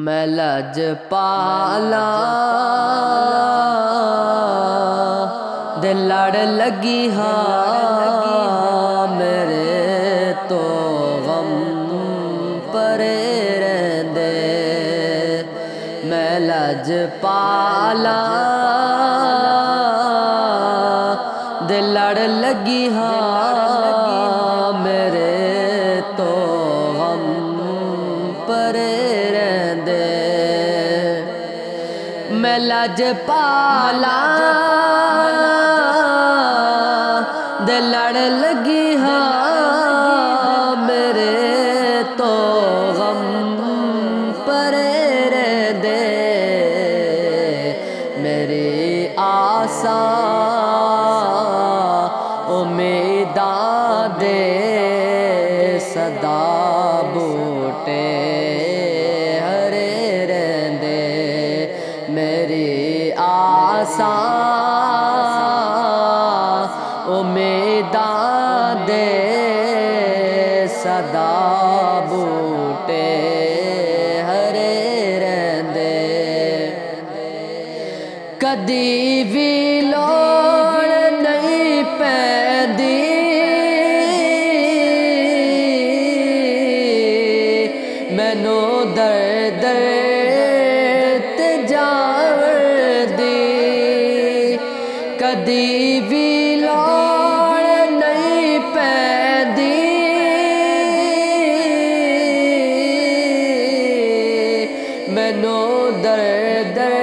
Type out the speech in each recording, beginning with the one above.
मैं लजपाला दे लड़ लगी हाँ मेरे तो गम परे रहंदे। मैं लजपाला दे लड़ लगी हाँ मेरे तो गम परे रहंदे। मैं लजपाला दे लड़ लगी हाँ मेरे तो गम परे रहंदे। मेरी आसा उम्मीदां दे सदा बूटे हरे रहंदे। मेरी आसा उम्मीदां दे सदा बूटे हरे रहंदे। कदी भी लोड़ नहीं पैंदी मैनू दर दर ते जावण दी। कदी भी लोड़ नहीं पैंदी मैनू दर दर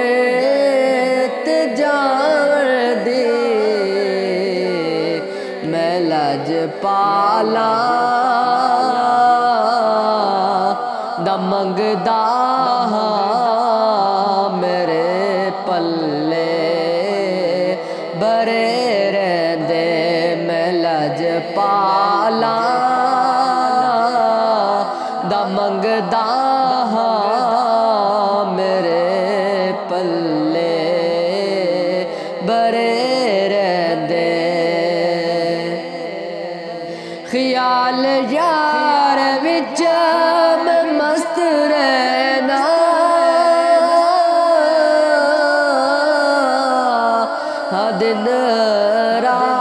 ते जावण दी। मैं लजपाला दा मंगदा हाँ मेरे पल्ले बरे रहंदे। मैं लजपाला दा मंगदा हाँ मेरे पल्ले बरे रहंदे। ख्याल यार विच मैं मस्त रहना हाँ दिन राती।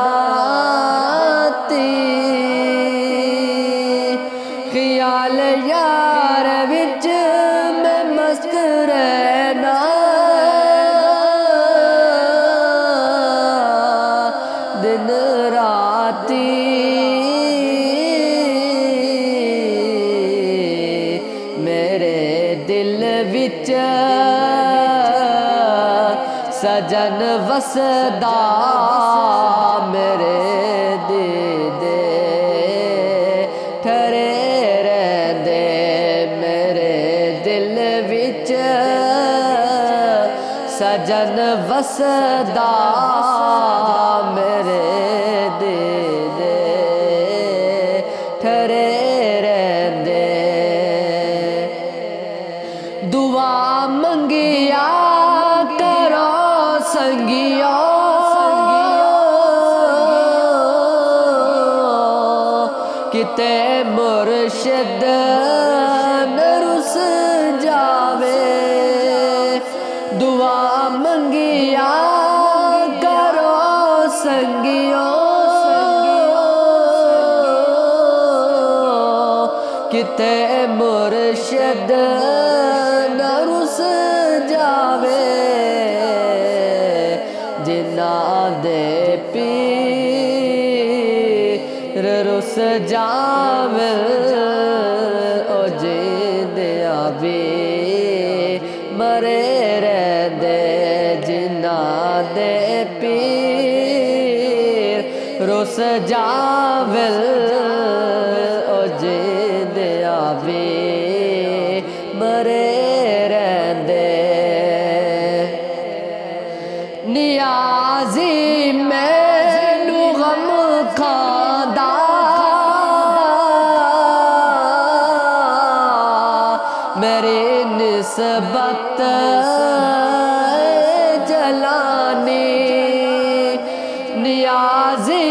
ख्याल यार विच मैं मस्त रहना दिन राती। मेरे दिल विच सजन वसदा मेरे दीदे ठरे रहंदे। मेरे दिल विच सजन वसदा मेरे दीदे ठरे रहंदे। दुआ मंगिया करो संगियो किते मुर्शिद न रुस जावे। दुआ मंगिया करो संगियो किते मुर्शिद न रुस जावे। जिन्ना दे पीर रुस जावे ओ जिंदिया भी मरे रहंदे। जिन्ना दे पीर रुस जावे ओ जिंदिया भी मरे रहंदे। नियाज़ी मैनू गम खांदा मेरी निस्बत जलानी। नियाज़ी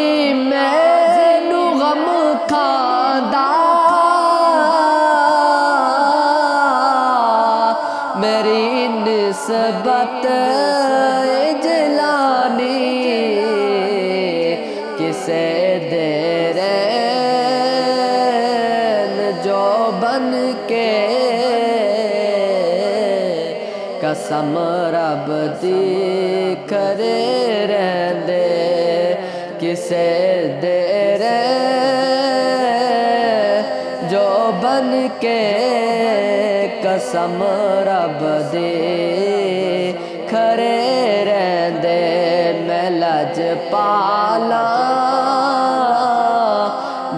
मैनू गम खांदा मेरी निस्बत इजलानी किसे दे रैन जो बन के कसम रब दी करे रहंदे किसे दे रैन जो बन के कसम रब दे खरे रहंदे मैं लजपाला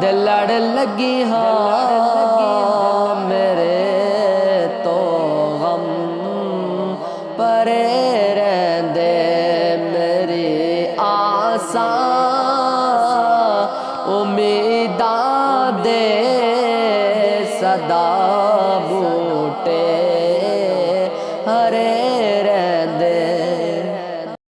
दे लड़ लगी हाँ मेरे तो गम परे रहंदे मेरी आसा उम्मीदां दे सदा बूटे हरे रहंदे